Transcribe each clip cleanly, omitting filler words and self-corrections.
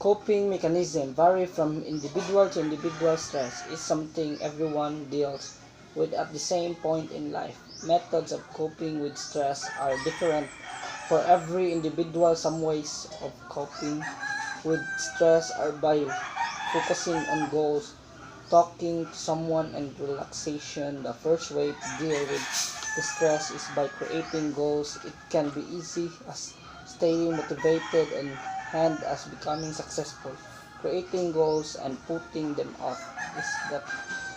Coping mechanism vary from individual to individual. Stress is something everyone deals with at the same point in life. Methods of coping with stress are different for every individual. Some ways of coping with stress are by focusing on goals, talking to someone, and relaxation. The first way to deal with the stress is by creating goals. It can be easy as staying motivated and as becoming successful. Creating goals and putting them off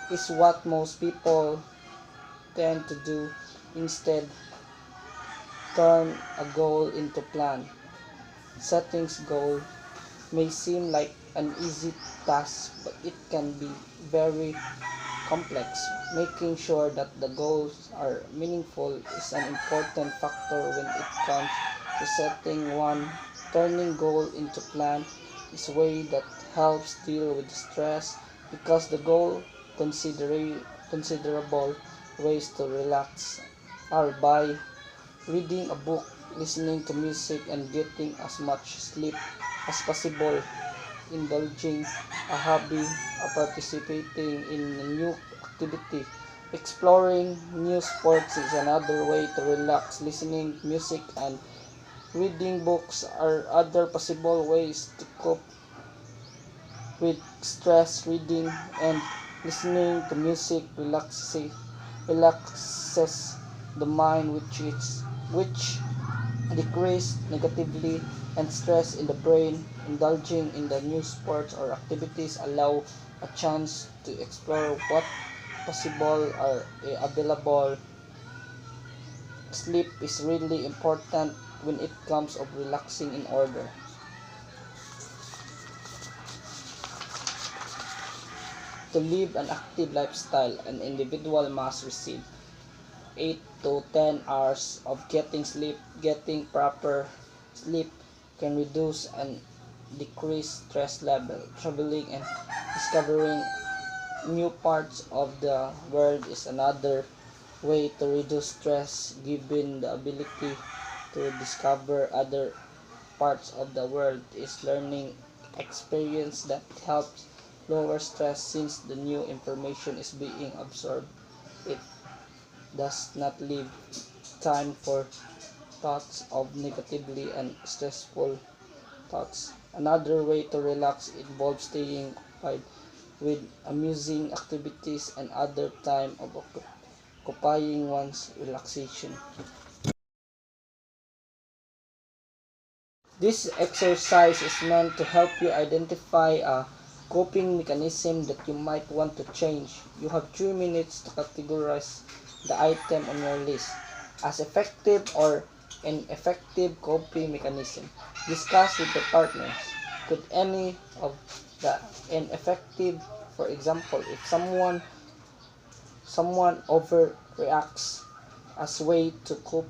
is what most people tend to do. Instead, turn a goal into plan. Setting goal may seem like an easy task, but it can be very complex. Making sure that the goals are meaningful is an important factor when it comes to setting one. Turning goal into plan is a way that helps deal with stress because the goal considerable ways to relax are by reading a book, listening to music, and getting as much sleep as possible. Indulging a hobby, participating in a new activity, exploring new sports is another way to relax. Listening to music and reading books are other possible ways to cope with stress. Reading and listening to music relaxes the mind, which decrease negatively and stress in the brain. Indulging in the new sports or activities allow a chance to explore what possible are available. Sleep is really important when it comes of relaxing. In order to live an active lifestyle, an individual must receive 8 to 10 hours of getting sleep. Getting proper sleep can reduce and decrease stress level. Traveling and discovering new parts of the world is another way to reduce stress. Given the ability to discover other parts of the world is learning experience that helps lower stress since the new information is being absorbed. It does not leave time for thoughts of negatively and stressful thoughts. Another way to relax involves staying occupied with amusing activities and other time of occupying one's relaxation. This exercise is meant to help you identify a coping mechanism that you might want to change. You have 3 minutes to categorize the item on your list as effective or ineffective coping mechanism. Discuss with your partners. Could any of the ineffective, for example, if someone overreacts as way to cope,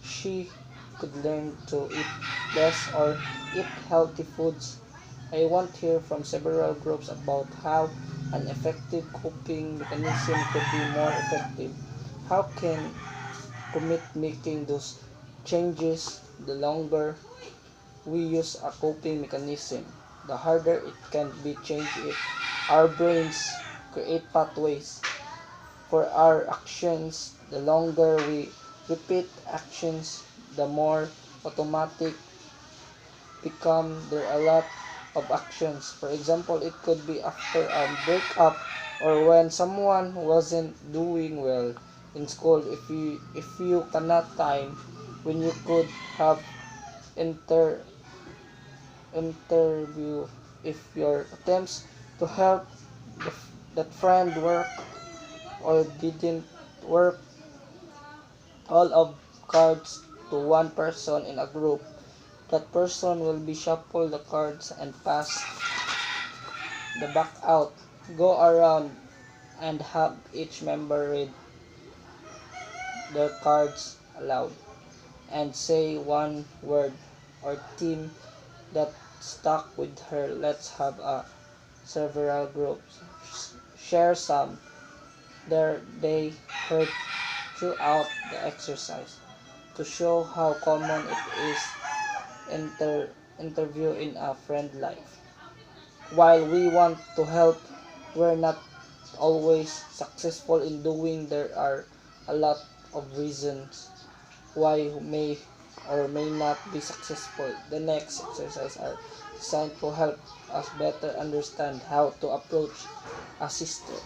she could learn to eat less or eat healthy foods. I want to hear from several groups about how an effective coping mechanism could be more effective. How can commit making those changes? The longer we use a coping mechanism, the harder it can be changed. If our brains create pathways for our actions, the longer we repeat actions, the more automatic become. There are a lot of actions. For example, it could be after a breakup or when someone wasn't doing well in school. If you cannot time when you could have inter interview, if your attempts to help that friend work or didn't work, all of cards to one person in a group. That person will be shuffle the cards and pass the back out. Go around and have each member read their cards aloud and say one word or theme that stuck with her. Let's have a several groups share some there they heard throughout the exercise to show how common it is interview in a friend life. While we want to help, we're not always successful in doing. There are a lot of reasons why we may or may not be successful. The next exercise are designed to help us better understand how to approach a sister.